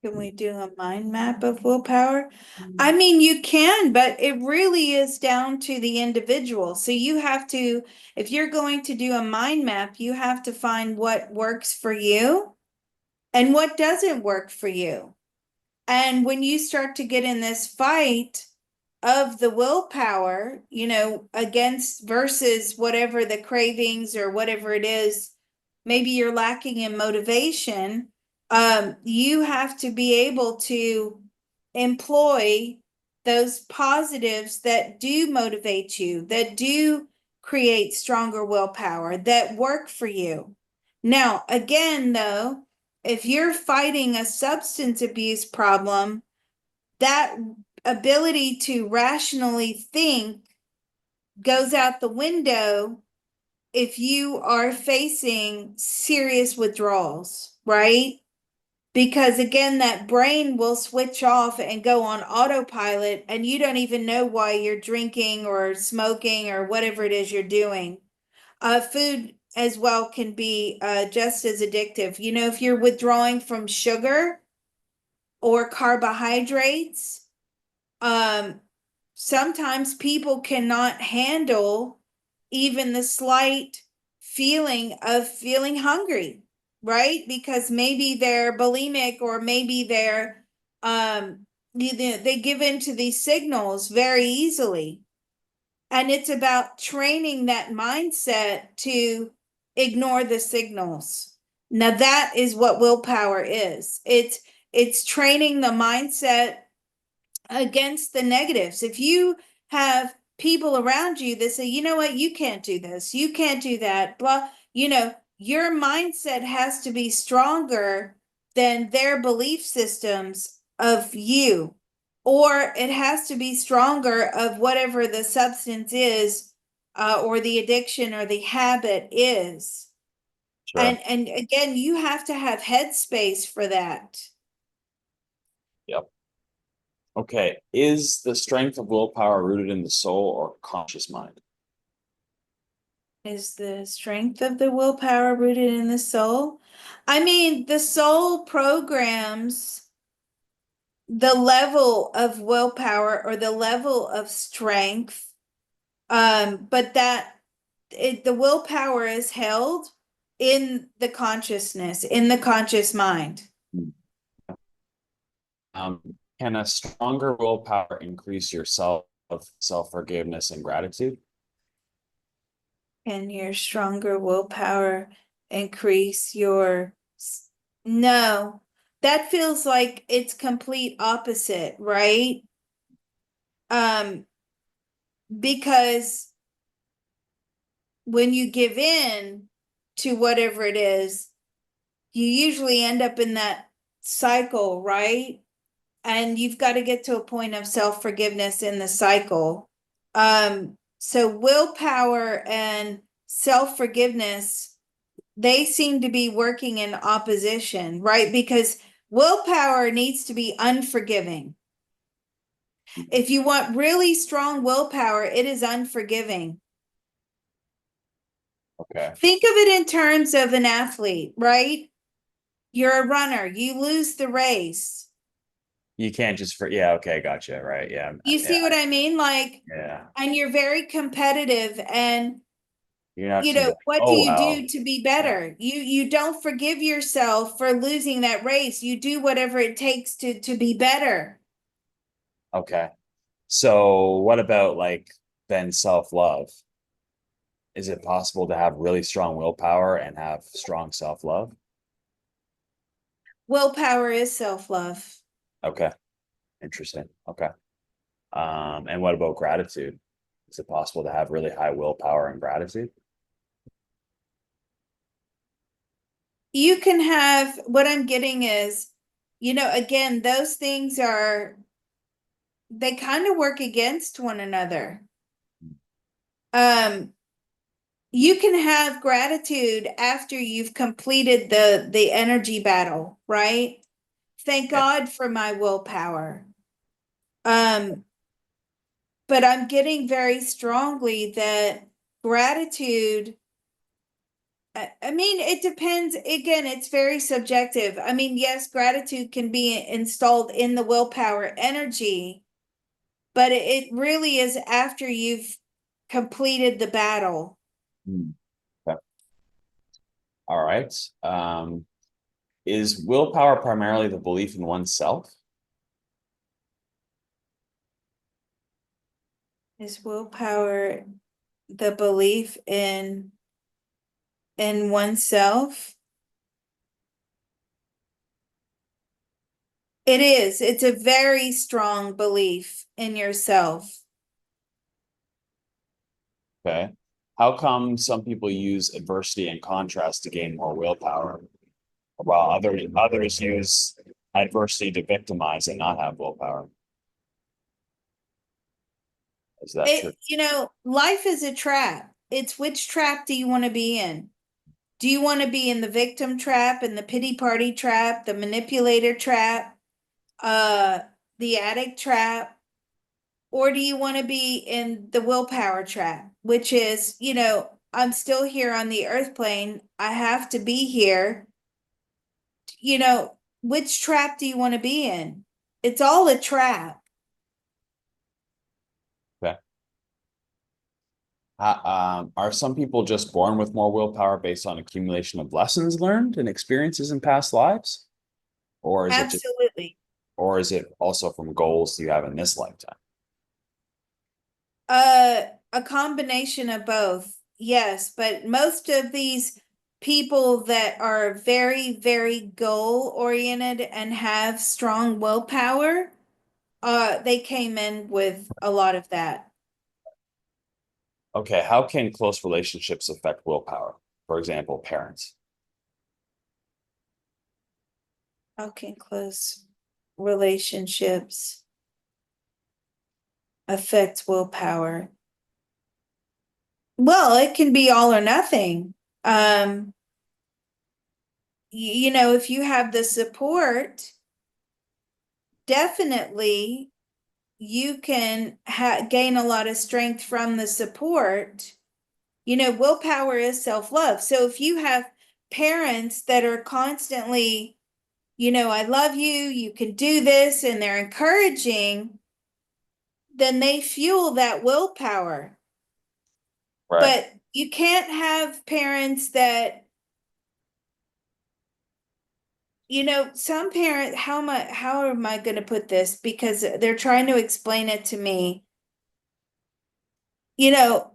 Can we do a mind map of willpower? I mean, you can, but it really is down to the individual. So you have to, if you're going to do a mind map, you have to find what works for you and what doesn't work for you. And when you start to get in this fight of the willpower, against versus whatever the cravings or whatever it is, maybe you're lacking in motivation, you have to be able to employ those positives that do motivate you, that do create stronger willpower, that work for you. Now, again, though, if you're fighting a substance abuse problem, that ability to rationally think goes out the window if you are facing serious withdrawals, right? Because again, that brain will switch off and go on autopilot, and you don't even know why you're drinking or smoking or whatever it is you're doing. Food as well can be just as addictive. If you're withdrawing from sugar or carbohydrates, um, sometimes people cannot handle even the slight feeling of feeling hungry, right? Because maybe they're bulimic, or maybe they're they give in to these signals very easily. And it's about training that mindset to ignore the signals. Now that is what willpower is. It's training the mindset against the negatives. If you have people around you that say, you know what, you can't do this, you can't do that, blah, your mindset has to be stronger than their belief systems of you, or it has to be stronger of whatever the substance is, or the addiction or the habit is. sure. And again, you have to have headspace for that. Yep. Okay. Is the strength of willpower rooted in the soul or conscious mind? Is the strength of the willpower rooted in the soul? I mean, the soul programs the level of willpower or the level of strength, but the willpower is held in the consciousness, in the conscious mind. Can a stronger willpower increase your self-forgiveness and gratitude? Can your stronger willpower increase your no, that feels like it's complete opposite, right? Um, because when you give in to whatever it is, you usually end up in that cycle, right? And you've got to get to a point of self-forgiveness in the cycle. So willpower and self-forgiveness, they seem to be working in opposition, right? Because willpower needs to be unforgiving. If you want really strong willpower, it is unforgiving. Okay. Think of it in terms of an athlete, right? You're a runner, you lose the race. You can't just yeah, okay, gotcha. Right. Yeah. You Yeah. see what I mean? Like, Yeah. and you're very competitive, and You're not just gonna be like, what do oh you well. do to be Yeah. better? You don't forgive yourself for losing that race. You do whatever it takes to be better. Okay. So what about like then self-love? Is it possible to have really strong willpower and have strong self-love? Willpower is self-love. Okay. Interesting. Okay. And what about gratitude? Is it possible to have really high willpower and gratitude? You can have, what I'm getting is, again, those things they kind of work against one another. Um, you can have gratitude after you've completed the energy battle, right? Thank Yeah. God for my willpower. Um, but I'm getting very strongly that gratitude, I mean, it depends. Again, it's very subjective. I mean, yes, gratitude can be installed in the willpower energy, but it really is after you've completed the battle. Hmm. Okay. All right. Is willpower primarily the belief in oneself? Is willpower the belief in oneself? It is. It's a very strong belief in yourself. Okay. How come some people use adversity and contrast to gain more willpower, while others use adversity to victimize and not have willpower? Is that true? Life is a trap. It's which trap do you want to be in? Do you want to be in the victim trap and the pity party trap, the manipulator trap, uh, the addict trap? Or do you want to be in the willpower trap, which is, I'm still here on the earth plane. I have to be here. Which trap do you want to be in? It's all a trap. Okay. Are some people just born with more willpower based on accumulation of lessons learned and experiences in past lives? Or is it just, Absolutely. or is it also from goals you have in this lifetime? A combination of both. Yes, but most of these people that are very, very goal oriented and have strong willpower, they came in with a lot of that. Okay, how can close relationships affect willpower? For example, parents. How can close relationships affect willpower? Well, it can be all or nothing. Um, if you have the support, definitely you can gain a lot of strength from the support. Willpower is self-love. So if you have parents that are constantly, I love you, you can do this, and they're encouraging, then they fuel that willpower. Right. But you can't have parents that, some parents, how am I going to put this? Because they're trying to explain it to me.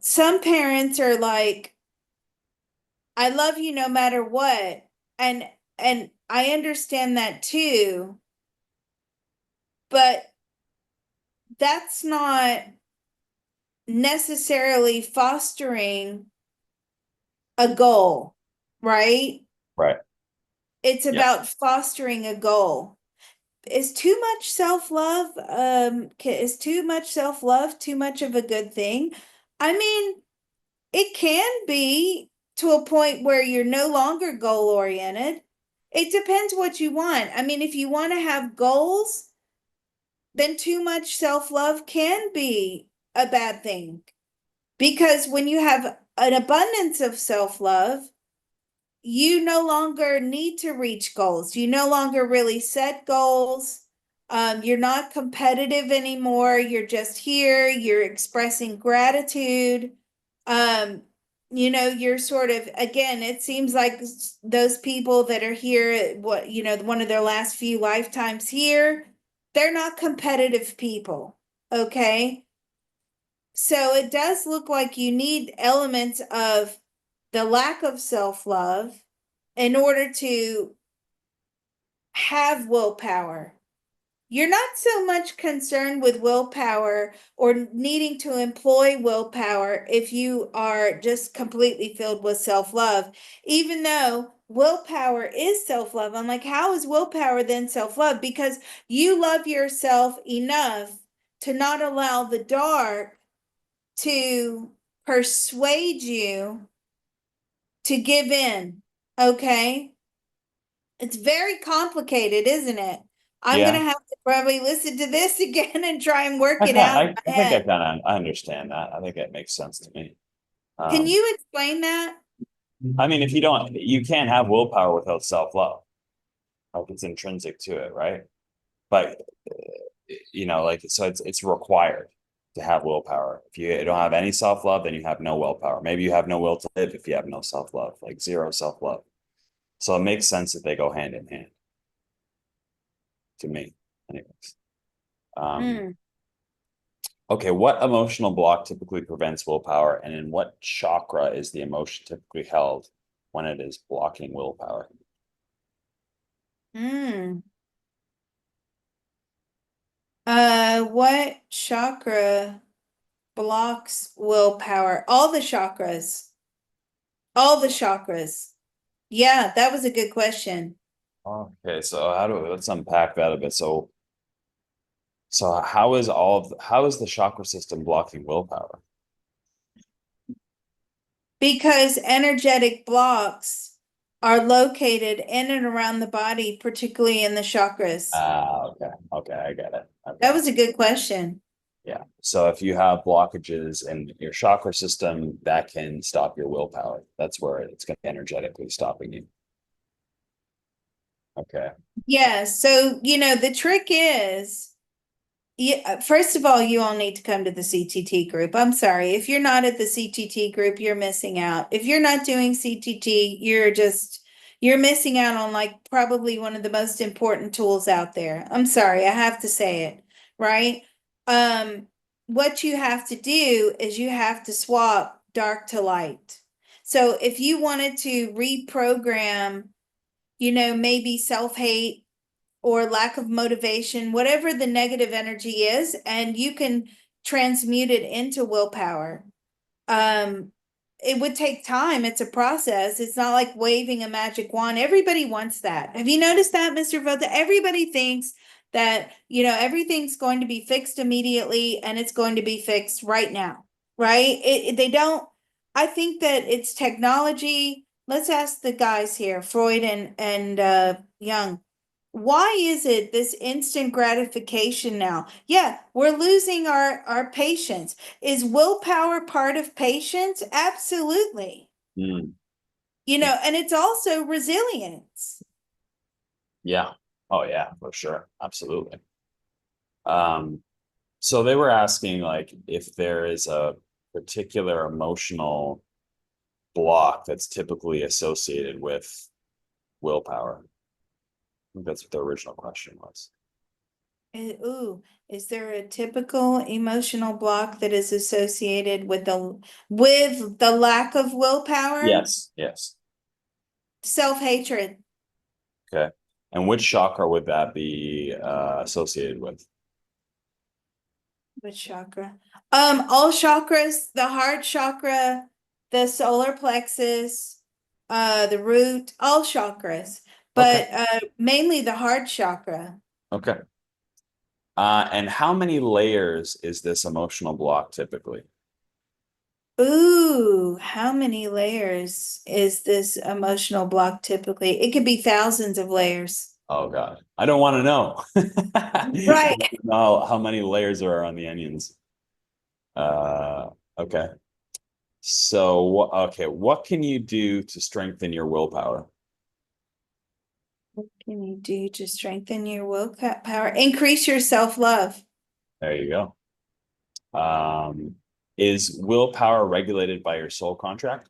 Some parents are like, I love you no matter what. And I understand that too, but that's not necessarily fostering a goal, right? Right. It's Yep. about fostering a goal. Is too much self-love is too much self-love too much of a good thing? I mean, it can be to a point where you're no longer goal oriented. It depends what you want. I mean, if you want to have goals, then too much self-love can be a bad thing. Because when you have an abundance of self-love, you no longer need to reach goals. You no longer really set goals. You're not competitive anymore. You're just here. You're expressing gratitude. You're sort of, again, it seems like those people that are here, one of their last few lifetimes here, they're not competitive people. Okay. So it does look like you need elements of the lack of self-love in order to have willpower. You're not so much concerned with willpower or needing to employ willpower if you are just completely filled with self-love, even though willpower is self-love. I'm like, how is willpower then self-love? Because you love yourself enough to not allow the dark to persuade you to give in. Okay. It's very complicated, isn't it? I'm gonna Yeah. have to probably listen to this again and try and work I it kind out in I my think I head. kind of I understand that. I think it makes sense to me. Can Um, you explain that? I mean, if you don't, you can't have willpower without self-love. Like it's intrinsic to it, right? But like so it's required to have willpower. If you don't have any self-love, then you have no willpower. Maybe you have no will to live if you have no self-love, like zero self-love. So it makes sense that they go hand in hand to me, anyways. Um, Hmm. okay, what emotional block typically prevents willpower, and in what chakra is the emotion typically held when it is blocking willpower? Hmm. What chakra blocks willpower? All the chakras. All the chakras. Yeah, that was a good question. Okay, so let's unpack that a bit. So how is the chakra system blocking willpower? Because energetic blocks are located in and around the body, particularly in the chakras. Ah, okay. Okay, I get it. That Okay. was a good question. Yeah. So if you have blockages in your chakra system, that can stop your willpower. That's where it's going to be energetically stopping you. Okay. Yeah, so the trick is, yeah, first of all, you all need to come to the CTT group. I'm sorry. If you're not at the CTT group, you're missing out. If you're not doing CTT, you're missing out on like probably one of the most important tools out there. I'm sorry, I have to say it, right? Um, what you have to do is you have to swap dark to light. So if you wanted to reprogram, maybe self-hate or lack of motivation, whatever the negative energy is, and you can transmute it into willpower. Um, it would take time. It's a process. It's not like waving a magic wand. Everybody wants that. Have you noticed that, Mr. Vota? Everybody thinks that, everything's going to be fixed immediately and it's going to be fixed right now, right? They don't, I think that it's technology. Let's ask the guys here, Freud and Jung. Why is it this instant gratification now? Yeah, we're losing our patience. Is willpower part of patience? Absolutely. Hmm. And it's also resilience. Yeah. Oh yeah, for sure. Absolutely. Um, so they were asking like if there is a particular emotional block that's typically associated with willpower. I think that's what the original question was. Ooh, is there a typical emotional block that is associated with the lack of willpower? Yes, yes. Self-hatred. Okay. And which chakra would that be associated with? Which chakra? All chakras, the heart chakra, the solar plexus, the root, all chakras, Okay. but mainly the heart chakra. Okay. And how many layers is this emotional block typically? Ooh, how many layers is this emotional block typically? It could be thousands of layers. Oh God, I don't want to know. Right. How many layers there are on the onions. Okay. So okay, what can you do to strengthen your willpower? What can you do to strengthen your willpower? Increase your self-love. There you go. Is willpower regulated by your soul contract?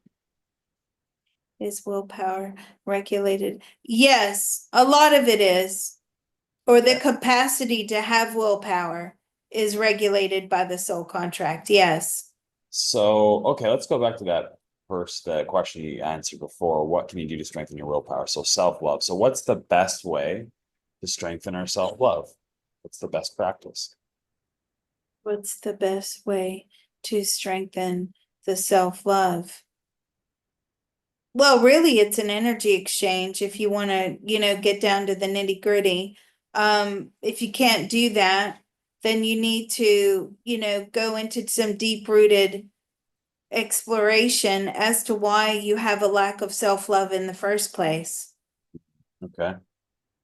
Is willpower regulated? Yes, a lot of it is. Or the Okay. capacity to have willpower is regulated by the soul contract. Yes. So, okay, let's go back to that first question you answered before. What can you do to strengthen your willpower? So, self-love. So, what's the best way to strengthen our self-love? What's the best practice? What's the best way to strengthen the self-love? Well, really, it's an energy exchange if you want to, get down to the nitty-gritty. If you can't do that, then you need to, go into some deep-rooted exploration as to why you have a lack of self-love in the first place. Okay.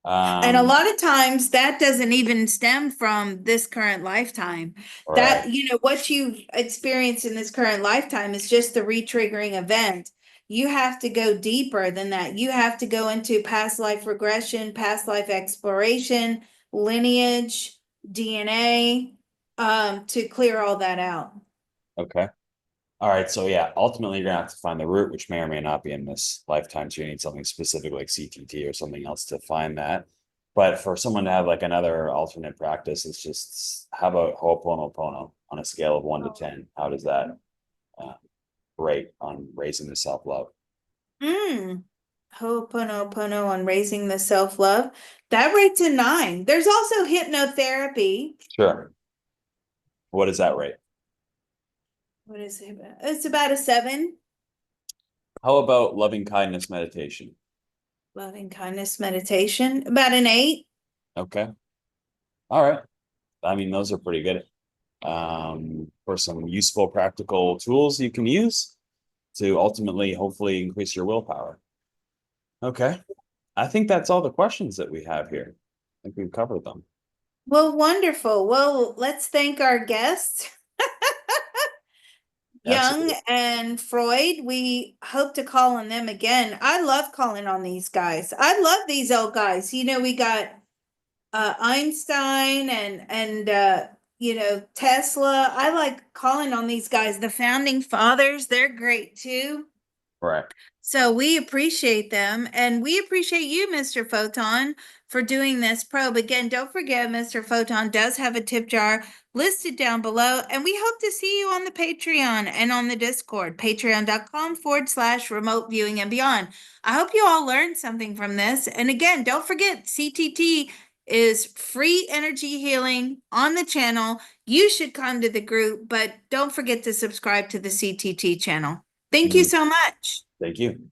And a Um, lot of times that doesn't even stem from this current lifetime. right. That, what you've experienced in this current lifetime is just the re-triggering event. You have to go deeper than that. You have to go into past life regression, past life exploration, lineage, DNA, to clear all that out. Okay. All right. So, yeah, ultimately, you're gonna have to find the root, which may or may not be in this lifetime. So, you need something specific like CTT or something else to find that. But for someone to have like another alternate practice, it's just how about Ho'oponopono on a scale of 1 to 10? How does that uh, rate on raising the self-love? Mm. Ho'oponopono on raising the self-love. That rate's a 9. There's also hypnotherapy. Sure. What is that rate? What is it? It's about a 7. How about loving kindness meditation? Loving kindness meditation, about an 8. Okay. All right. I mean, those are pretty good. For some useful practical tools you can use to ultimately, hopefully, increase your willpower. Okay. I think that's all the questions that we have here. I think we've covered them. Well, wonderful. Well, let's thank our guests, Jung Absolutely. and Freud. We hope to call on them again. I love calling on these guys. I love these old guys. We got Einstein and Tesla. I like calling on these guys. The founding fathers, they're great too. Right. So we appreciate them, and we appreciate you, Mr. Photon, for doing this probe. Again, don't forget, Mr. Photon does have a tip jar listed down below, and we hope to see you on the Patreon and on the Discord, patreon.com/remote viewing and beyond. I hope you all learned something from this. And again, don't forget, CTT is free energy healing on the channel. You should come to the group, but don't forget to subscribe to the CTT channel. Thank you Mhm. so much. Thank you.